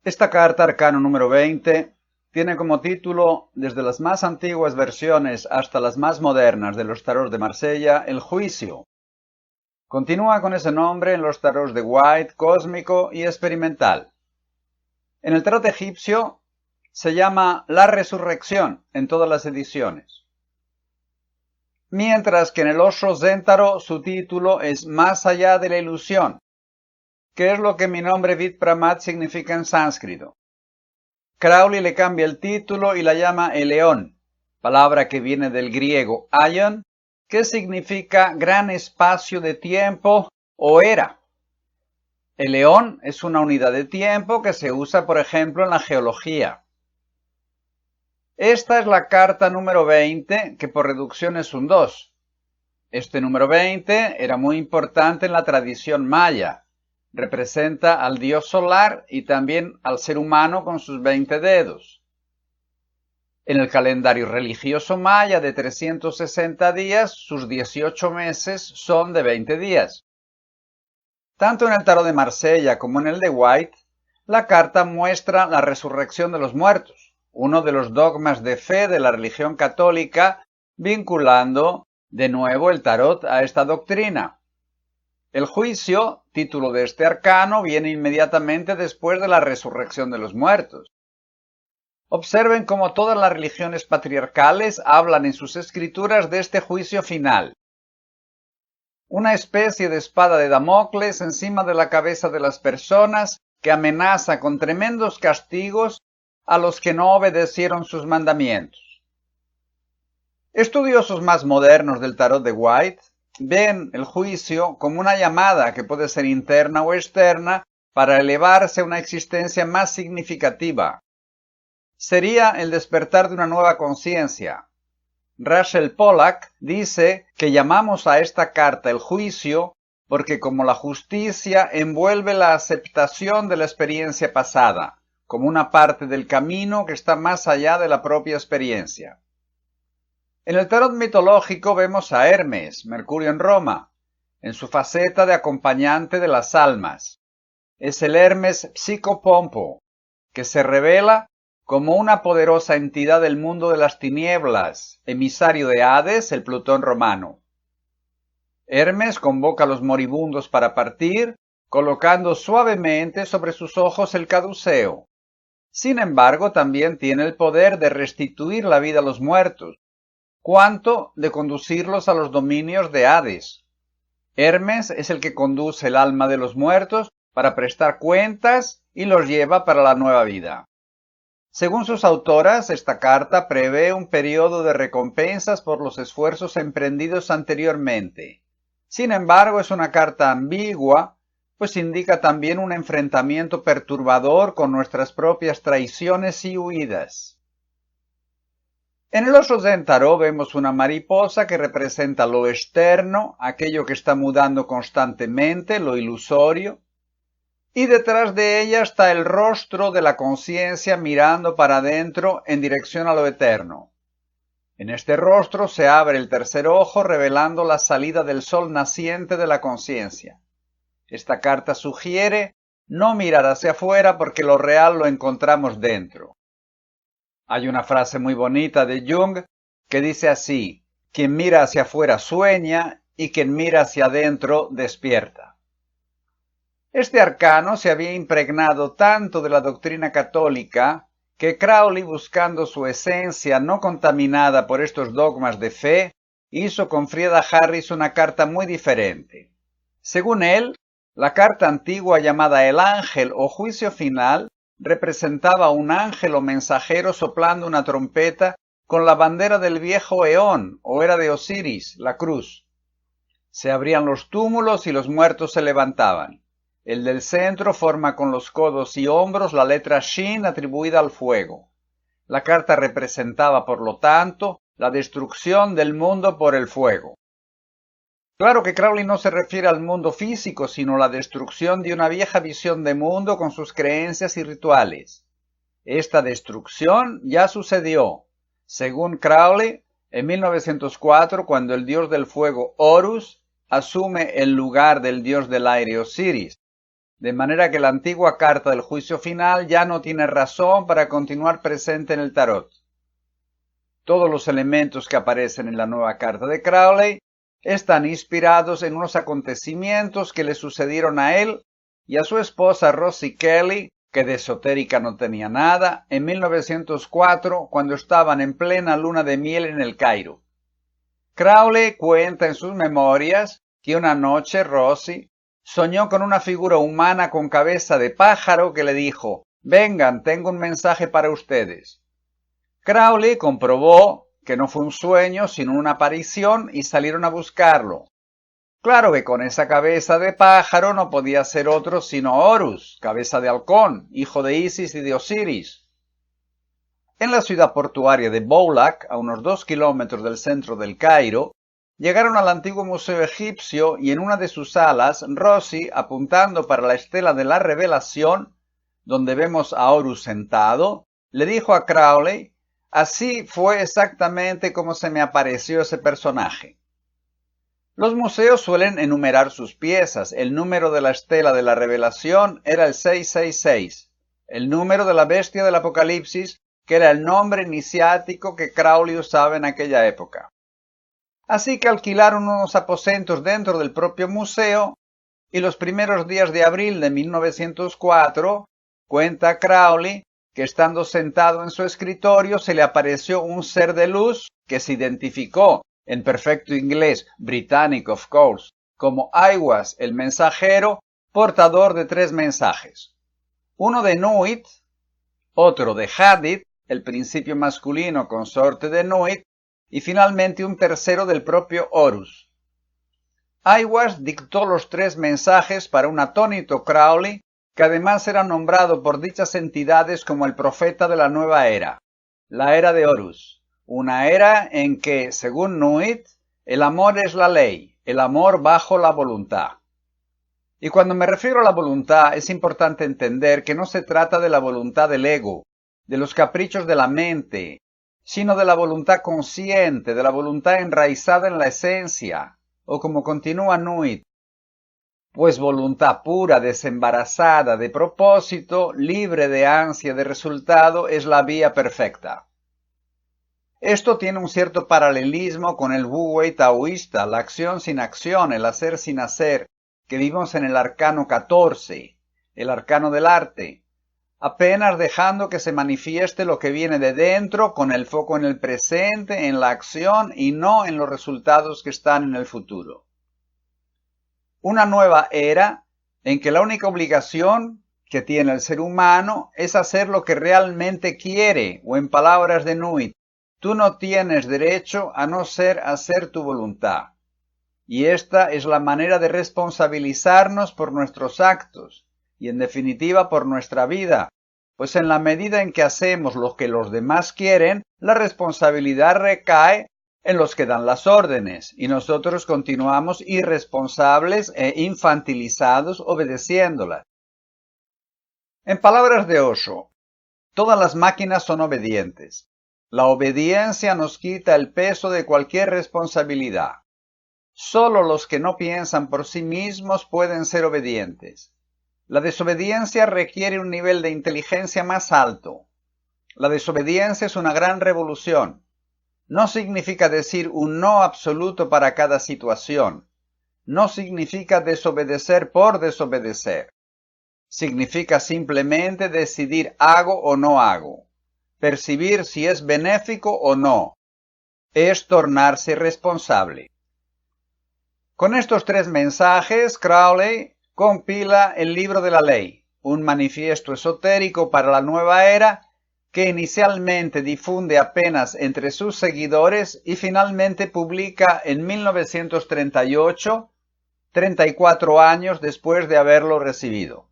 Esta carta, arcano número 20, tiene como título, desde las más antiguas versiones hasta las más modernas de los tarots de Marsella, el juicio. Continúa con ese nombre en los tarots de White, cósmico y experimental. En el tarot egipcio se llama la resurrección en todas las ediciones. Mientras que en el Osho Zen Tarot su título es más allá de la ilusión, que es lo que mi nombre Vidpramat significa en sánscrito. Crowley le cambia el título y la llama el león, palabra que viene del griego aion, que significa gran espacio de tiempo o era. El león es una unidad de tiempo que se usa, por ejemplo, en la geología. Esta es la carta número 20, que por reducción es un 2. Este número 20 era muy importante en la tradición maya. Representa al dios solar y también al ser humano con sus 20 dedos. En el calendario religioso maya de 360 días, sus 18 meses son de 20 días. Tanto en el tarot de Marsella como en el de White, la carta muestra la resurrección de los muertos, uno de los dogmas de fe de la religión católica, vinculando de nuevo el tarot a esta doctrina. El juicio, título de este arcano, viene inmediatamente después de la resurrección de los muertos. Observen cómo todas las religiones patriarcales hablan en sus escrituras de este juicio final. Una especie de espada de Damocles encima de la cabeza de las personas que amenaza con tremendos castigos a los que no obedecieron sus mandamientos. Estudiosos más modernos del tarot de White ven el juicio como una llamada que puede ser interna o externa para elevarse a una existencia más significativa. Sería el despertar de una nueva conciencia. Rachel Pollack dice que llamamos a esta carta el juicio porque como la justicia envuelve la aceptación de la experiencia pasada, como una parte del camino que está más allá de la propia experiencia. En el tarot mitológico vemos a Hermes, Mercurio en Roma, en su faceta de acompañante de las almas. Es el Hermes psicopompo, que se revela como una poderosa entidad del mundo de las tinieblas, emisario de Hades, el Plutón romano. Hermes convoca a los moribundos para partir, colocando suavemente sobre sus ojos el caduceo. Sin embargo, también tiene el poder de restituir la vida a los muertos, cuanto de conducirlos a los dominios de Hades. Hermes es el que conduce el alma de los muertos para prestar cuentas y los lleva para la nueva vida. Según sus autoras, esta carta prevé un periodo de recompensas por los esfuerzos emprendidos anteriormente. Sin embargo, es una carta ambigua, pues indica también un enfrentamiento perturbador con nuestras propias traiciones y huidas. En el Osho Zen Tarot vemos una mariposa que representa lo externo, aquello que está mudando constantemente, lo ilusorio, y detrás de ella está el rostro de la conciencia mirando para adentro en dirección a lo eterno. En este rostro se abre el tercer ojo revelando la salida del sol naciente de la conciencia. Esta carta sugiere no mirar hacia afuera porque lo real lo encontramos dentro. Hay una frase muy bonita de Jung que dice así: quien mira hacia afuera sueña y quien mira hacia adentro despierta. Este arcano se había impregnado tanto de la doctrina católica que Crowley, buscando su esencia no contaminada por estos dogmas de fe, hizo con Frieda Harris una carta muy diferente. Según él, la carta antigua llamada el ángel o juicio final representaba un ángel o mensajero soplando una trompeta con la bandera del viejo eón o era de Osiris, la cruz. Se abrían los túmulos y los muertos se levantaban. El del centro forma con los codos y hombros la letra Shin atribuida al fuego. La carta representaba, por lo tanto, la destrucción del mundo por el fuego. Claro que Crowley no se refiere al mundo físico, sino a la destrucción de una vieja visión de mundo con sus creencias y rituales. Esta destrucción ya sucedió, según Crowley, en 1904, cuando el dios del fuego Horus asume el lugar del dios del aire Osiris. de manera que la antigua carta del juicio final ya no tiene razón para continuar presente en el tarot. Todos los elementos que aparecen en la nueva carta de Crowley están inspirados en unos acontecimientos que le sucedieron a él y a su esposa Rosie Kelly, que de esotérica no tenía nada, en 1904, cuando estaban en plena luna de miel en el Cairo. Crowley cuenta en sus memorias que una noche Rosie soñó con una figura humana con cabeza de pájaro que le dijo: «Vengan, tengo un mensaje para ustedes». Crowley comprobó que no fue un sueño, sino una aparición, y salieron a buscarlo. Claro que con esa cabeza de pájaro no podía ser otro sino Horus, cabeza de halcón, hijo de Isis y de Osiris. En la ciudad portuaria de Boulak, a unos 2 kilómetros del centro del Cairo, llegaron al antiguo museo egipcio y en una de sus salas, Rosie, apuntando para la estela de la revelación, donde vemos a Horus sentado, le dijo a Crowley: «Así fue exactamente como se me apareció ese personaje». Los museos suelen enumerar sus piezas. El número de la estela de la revelación era el 666, el número de la bestia del Apocalipsis, que era el nombre iniciático que Crowley usaba en aquella época. Así que alquilaron unos aposentos dentro del propio museo y los primeros días de abril de 1904, cuenta Crowley, que estando sentado en su escritorio se le apareció un ser de luz que se identificó, en perfecto inglés, británico of course, como Aiwass el mensajero, portador de 3 mensajes. Uno de Nuit, otro de Hadith, el principio masculino consorte de Nuit, y finalmente un tercero del propio Horus. Aiwass dictó los 3 mensajes para un atónito Crowley, que además era nombrado por dichas entidades como el profeta de la nueva era, la era de Horus, una era en que, según Nuit, el amor es la ley, el amor bajo la voluntad. Y cuando me refiero a la voluntad, es importante entender que no se trata de la voluntad del ego, de los caprichos de la mente, sino de la voluntad consciente, de la voluntad enraizada en la esencia, o como continúa Nuit, pues voluntad pura, desembarazada de propósito, libre de ansia de resultado, es la vía perfecta. Esto tiene un cierto paralelismo con el Wu Wei taoísta, la acción sin acción, el hacer sin hacer, que vimos en el arcano 14, el arcano del arte, apenas dejando que se manifieste lo que viene de dentro con el foco en el presente, en la acción y no en los resultados que están en el futuro. Una nueva era en que la única obligación que tiene el ser humano es hacer lo que realmente quiere, o en palabras de Nuit, tú no tienes derecho a no ser hacer tu voluntad. Y esta es la manera de responsabilizarnos por nuestros actos y en definitiva por nuestra vida, pues en la medida en que hacemos lo que los demás quieren, la responsabilidad recae en los que dan las órdenes, y nosotros continuamos irresponsables e infantilizados obedeciéndolas. En palabras de Osho, todas las máquinas son obedientes. La obediencia nos quita el peso de cualquier responsabilidad. Solo los que no piensan por sí mismos pueden ser obedientes. La desobediencia requiere un nivel de inteligencia más alto. La desobediencia es una gran revolución. No significa decir un no absoluto para cada situación. No significa desobedecer por desobedecer. Significa simplemente decidir hago o no hago. Percibir si es benéfico o no. Es tornarse responsable. Con estos 3 mensajes, Crowley compila el libro de la ley, un manifiesto esotérico para la nueva era que inicialmente difunde apenas entre sus seguidores y finalmente publica en 1938, 34 años después de haberlo recibido.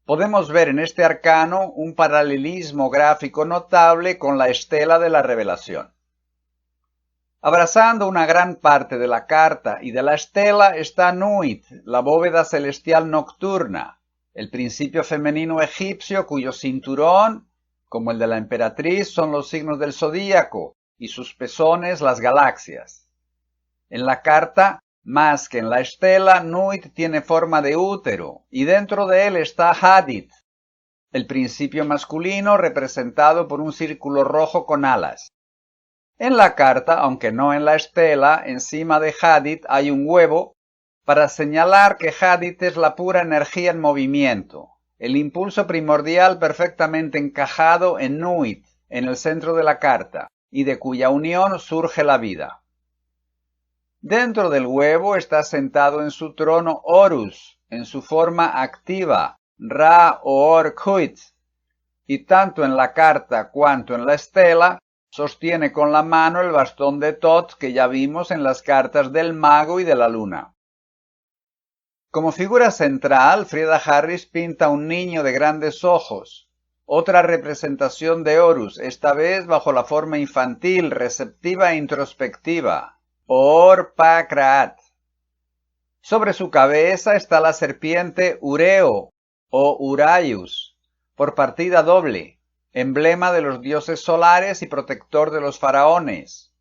Podemos ver en este arcano un paralelismo gráfico notable con la estela de la revelación. Abrazando una gran parte de la carta y de la estela está Nuit, la bóveda celestial nocturna, el principio femenino egipcio cuyo cinturón, como el de la emperatriz, son los signos del zodíaco y sus pezones las galaxias. En la carta Más que en la estela, Nuit tiene forma de útero, y dentro de él está Hadith, el principio masculino representado por un círculo rojo con alas. En la carta, aunque no en la estela, encima de Hadith hay un huevo para señalar que Hadith es la pura energía en movimiento, el impulso primordial perfectamente encajado en Nuit, en el centro de la carta, y de cuya unión surge la vida. Dentro del huevo está sentado en su trono Horus, en su forma activa, Ra o Or-Khuit, y tanto en la carta cuanto en la estela sostiene con la mano el bastón de Thoth que ya vimos en las cartas del mago y de la luna. Como figura central, Frieda Harris pinta un niño de grandes ojos, otra representación de Horus, esta vez bajo la forma infantil, receptiva e introspectiva, Or-Pakraat. Sobre su cabeza está la serpiente Ureo o Uraeus, por partida doble, emblema de los dioses solares y protector de los faraones.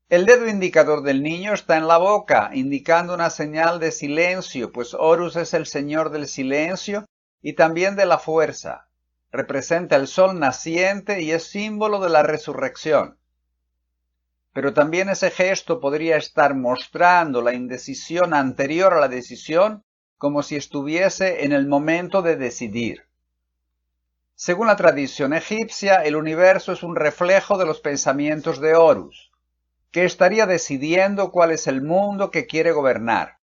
El dedo indicador del niño está en la boca, indicando una señal de silencio, pues Horus es el señor del silencio y también de la fuerza. Representa el sol naciente y es símbolo de la resurrección. Pero también ese gesto podría estar mostrando la indecisión anterior a la decisión, como si estuviese en el momento de decidir. Según la tradición egipcia, el universo es un reflejo de los pensamientos de Horus, que estaría decidiendo cuál es el mundo que quiere gobernar.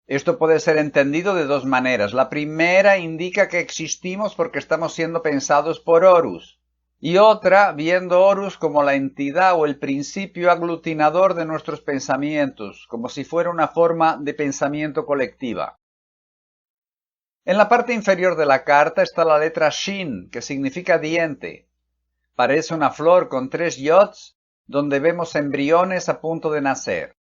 Esto puede ser entendido de dos maneras. La primera indica que existimos porque estamos siendo pensados por Horus, y otra, viendo Horus como la entidad o el principio aglutinador de nuestros pensamientos, como si fuera una forma de pensamiento colectiva. En la parte inferior de la carta está la letra Shin, que significa diente. Parece una flor con 3 yods, donde vemos embriones a punto de nacer.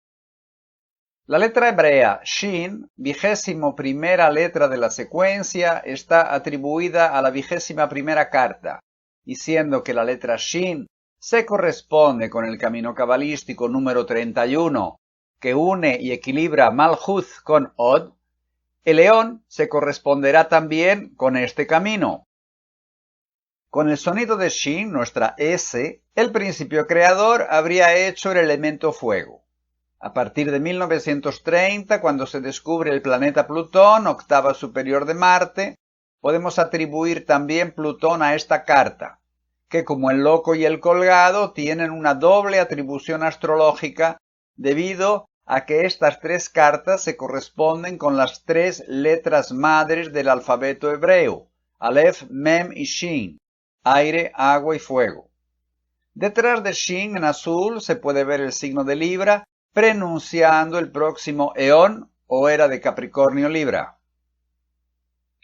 La letra hebrea Shin, 21ª letra de la secuencia, está atribuida a la 21ª carta, y siendo que la letra Shin se corresponde con el camino cabalístico número 31, que une y equilibra Malhuth con Od, el león se corresponderá también con este camino. Con el sonido de Shin, nuestra S, el principio creador habría hecho el elemento fuego. A partir de 1930, cuando se descubre el planeta Plutón, octava superior de Marte, podemos atribuir también Plutón a esta carta, que como el loco y el colgado tienen una doble atribución astrológica debido a que estas 3 cartas se corresponden con las 3 letras madres del alfabeto hebreo, Aleph, Mem y Shin, aire, agua y fuego. Detrás de Shin en azul se puede ver el signo de Libra, prenunciando el próximo eón o era de Capricornio Libra.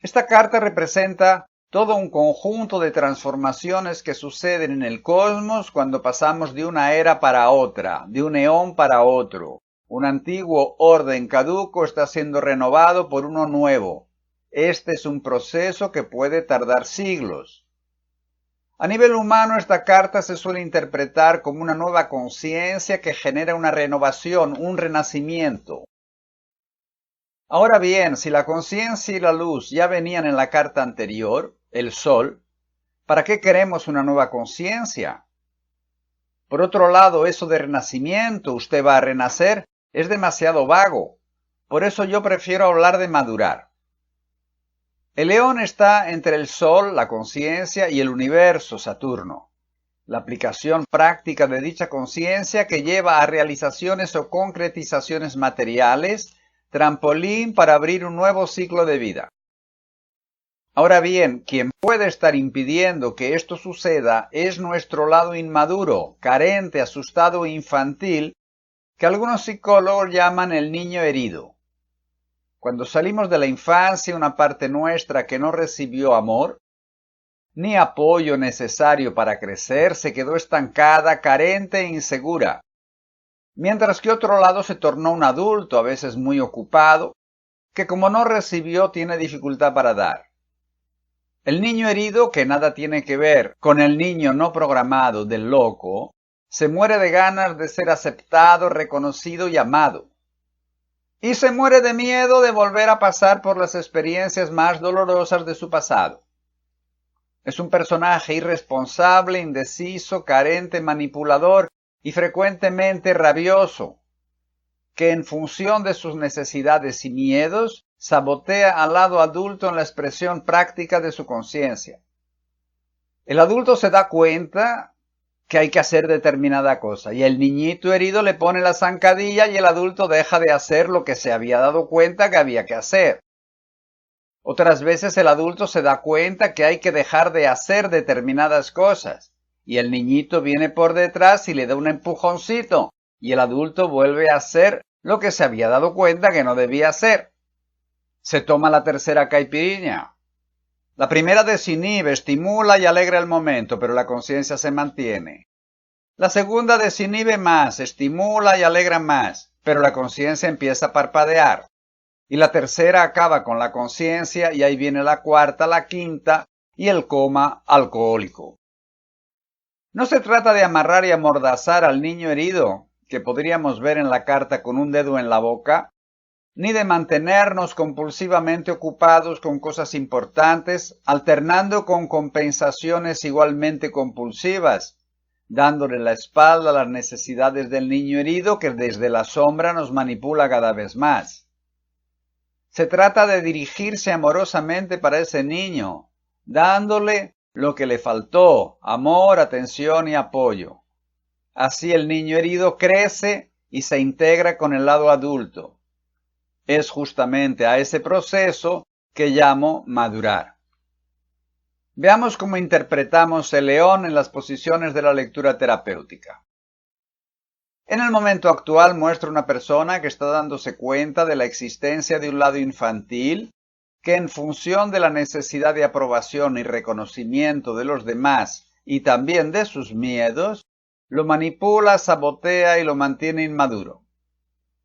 Esta carta representa todo un conjunto de transformaciones que suceden en el cosmos cuando pasamos de una era para otra, de un eón para otro. Un antiguo orden caduco está siendo renovado por uno nuevo. Este es un proceso que puede tardar siglos. A nivel humano, esta carta se suele interpretar como una nueva conciencia que genera una renovación, un renacimiento. Ahora bien, si la conciencia y la luz ya venían en la carta anterior, el Sol, ¿para qué queremos una nueva conciencia? Por otro lado, eso de renacimiento, usted va a renacer, es demasiado vago. Por eso yo prefiero hablar de madurar. El león está entre el Sol, la conciencia, y el universo, Saturno. La aplicación práctica de dicha conciencia que lleva a realizaciones o concretizaciones materiales, trampolín para abrir un nuevo ciclo de vida. Ahora bien, quien puede estar impidiendo que esto suceda es nuestro lado inmaduro, carente, asustado e infantil, que algunos psicólogos llaman el niño herido. Cuando salimos de la infancia, una parte nuestra que no recibió amor, ni apoyo necesario para crecer, se quedó estancada, carente e insegura. Mientras que otro lado se tornó un adulto, a veces muy ocupado, que como no recibió tiene dificultad para dar. El niño herido, que nada tiene que ver con el niño no programado del loco, se muere de ganas de ser aceptado, reconocido y amado. y se muere de miedo de volver a pasar por las experiencias más dolorosas de su pasado. Es un personaje irresponsable, indeciso, carente, manipulador y frecuentemente rabioso, que en función de sus necesidades y miedos, sabotea al lado adulto en la expresión práctica de su conciencia. El adulto se da cuenta que hay que hacer determinada cosa y el niñito herido le pone la zancadilla y el adulto deja de hacer lo que se había dado cuenta que había que hacer. Otras veces el adulto se da cuenta que hay que dejar de hacer determinadas cosas y el niñito viene por detrás y le da un empujoncito y el adulto vuelve a hacer lo que se había dado cuenta que no debía hacer. Se toma la tercera caipirinha. La primera desinhibe, estimula y alegra el momento, pero la conciencia se mantiene. La segunda desinhibe más, estimula y alegra más, pero la conciencia empieza a parpadear. Y la tercera acaba con la conciencia y ahí viene la cuarta, la quinta y el coma alcohólico. No se trata de amarrar y amordazar al niño herido, que podríamos ver en la carta con un dedo en la boca, ni de mantenernos compulsivamente ocupados con cosas importantes, alternando con compensaciones igualmente compulsivas, dándole la espalda a las necesidades del niño herido que desde la sombra nos manipula cada vez más. Se trata de dirigirse amorosamente para ese niño, dándole lo que le faltó, amor, atención y apoyo. Así el niño herido crece y se integra con el lado adulto. Es justamente a ese proceso que llamo madurar. Veamos cómo interpretamos el león en las posiciones de la lectura terapéutica. En el momento actual muestra una persona que está dándose cuenta de la existencia de un lado infantil que en función de la necesidad de aprobación y reconocimiento de los demás y también de sus miedos, lo manipula, sabotea y lo mantiene inmaduro.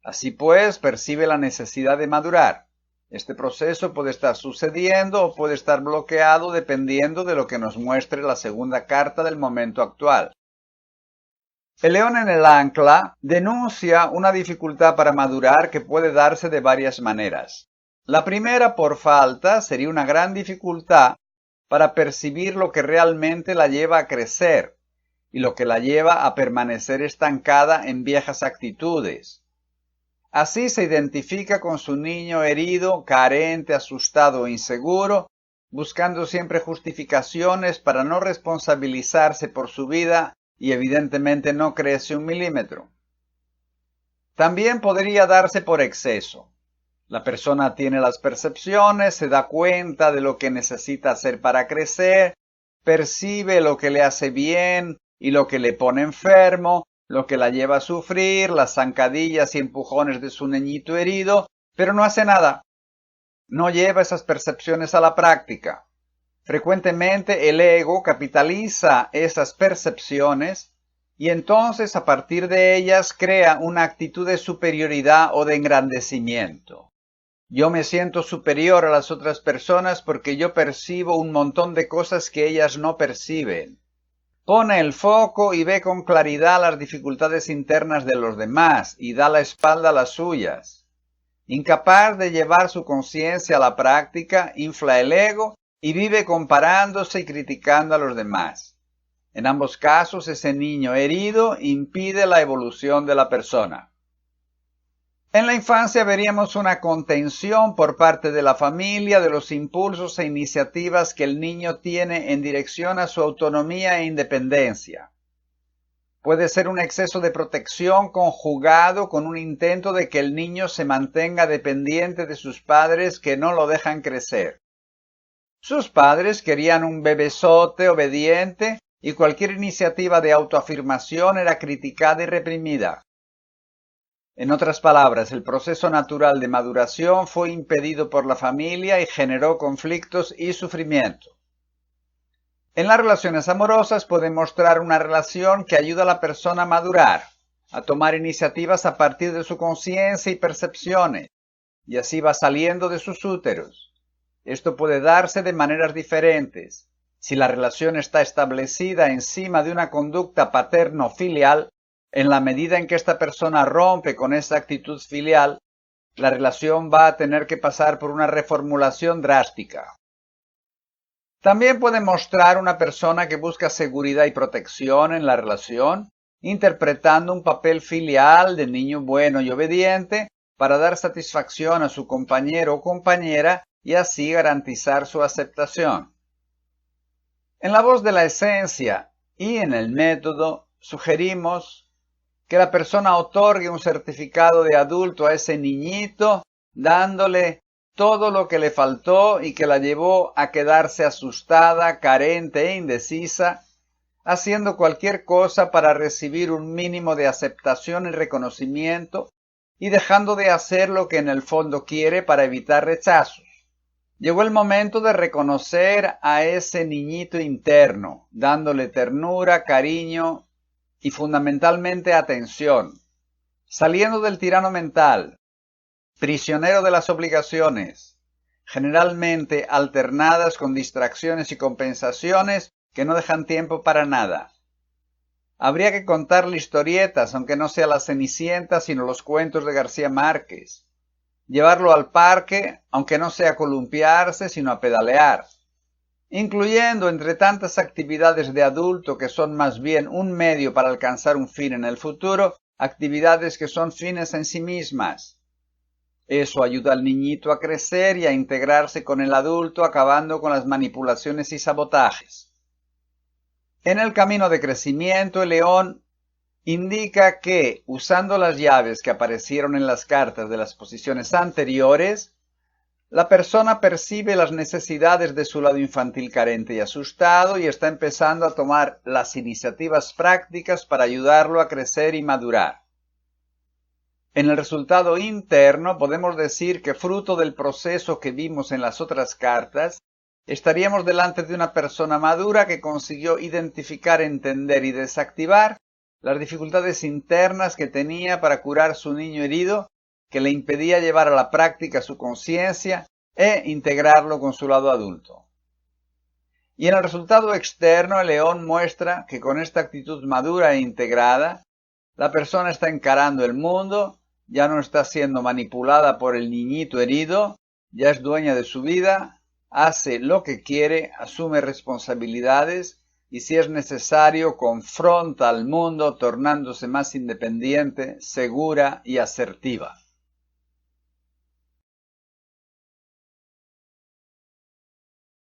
Así pues, percibe la necesidad de madurar. Este proceso puede estar sucediendo o puede estar bloqueado dependiendo de lo que nos muestre la segunda carta del momento actual. El león en el ancla denuncia una dificultad para madurar que puede darse de varias maneras. La primera, por falta, sería una gran dificultad para percibir lo que realmente la lleva a crecer y lo que la lleva a permanecer estancada en viejas actitudes. Así se identifica con su niño herido, carente, asustado o inseguro, buscando siempre justificaciones para no responsabilizarse por su vida y evidentemente no crece un milímetro. También podría darse por exceso. La persona tiene las percepciones, se da cuenta de lo que necesita hacer para crecer, percibe lo que le hace bien y lo que le pone enfermo, lo que la lleva a sufrir, las zancadillas y empujones de su niñito herido, pero no hace nada. No lleva esas percepciones a la práctica. Frecuentemente el ego capitaliza esas percepciones y entonces a partir de ellas crea una actitud de superioridad o de engrandecimiento. Yo me siento superior a las otras personas porque yo percibo un montón de cosas que ellas no perciben. Pone el foco y ve con claridad las dificultades internas de los demás y da la espalda a las suyas. Incapaz de llevar su conciencia a la práctica, infla el ego y vive comparándose y criticando a los demás. En ambos casos, ese niño herido impide la evolución de la persona. En la infancia veríamos una contención por parte de la familia de los impulsos e iniciativas que el niño tiene en dirección a su autonomía e independencia. Puede ser un exceso de protección conjugado con un intento de que el niño se mantenga dependiente de sus padres que no lo dejan crecer. Sus padres querían un bebesote obediente y cualquier iniciativa de autoafirmación era criticada y reprimida. En otras palabras, el proceso natural de maduración fue impedido por la familia y generó conflictos y sufrimiento. En las relaciones amorosas puede mostrar una relación que ayuda a la persona a madurar, a tomar iniciativas a partir de su conciencia y percepciones, y así va saliendo de sus úteros. Esto puede darse de maneras diferentes. Si la relación está establecida encima de una conducta paterno-filial, en la medida en que esta persona rompe con esa actitud filial, la relación va a tener que pasar por una reformulación drástica. También puede mostrar una persona que busca seguridad y protección en la relación, interpretando un papel filial de niño bueno y obediente para dar satisfacción a su compañero o compañera y así garantizar su aceptación. En la voz de la esencia y en el método sugerimos que la persona otorgue un certificado de adulto a ese niñito, dándole todo lo que le faltó y que la llevó a quedarse asustada, carente e indecisa, haciendo cualquier cosa para recibir un mínimo de aceptación y reconocimiento y dejando de hacer lo que en el fondo quiere para evitar rechazos. Llegó el momento de reconocer a ese niñito interno, dándole ternura, cariño y fundamentalmente atención, saliendo del tirano mental, prisionero de las obligaciones, generalmente alternadas con distracciones y compensaciones que no dejan tiempo para nada. Habría que contarle historietas, aunque no sea la Cenicienta, sino los cuentos de García Márquez. Llevarlo al parque, aunque no sea a columpiarse, sino a pedalear. Incluyendo entre tantas actividades de adulto que son más bien un medio para alcanzar un fin en el futuro, actividades que son fines en sí mismas. Eso ayuda al niñito a crecer y a integrarse con el adulto, acabando con las manipulaciones y sabotajes. En el camino de crecimiento, el león indica que, usando las llaves que aparecieron en las cartas de las posiciones anteriores, la persona percibe las necesidades de su lado infantil carente y asustado y está empezando a tomar las iniciativas prácticas para ayudarlo a crecer y madurar. En el resultado interno podemos decir que fruto del proceso que vimos en las otras cartas, estaríamos delante de una persona madura que consiguió identificar, entender y desactivar las dificultades internas que tenía para curar su niño herido, que le impedía llevar a la práctica su conciencia e integrarlo con su lado adulto. Y en el resultado externo, el león muestra que con esta actitud madura e integrada, la persona está encarando el mundo, ya no está siendo manipulada por el niñito herido, ya es dueña de su vida, hace lo que quiere, asume responsabilidades y si es necesario confronta al mundo tornándose más independiente, segura y asertiva.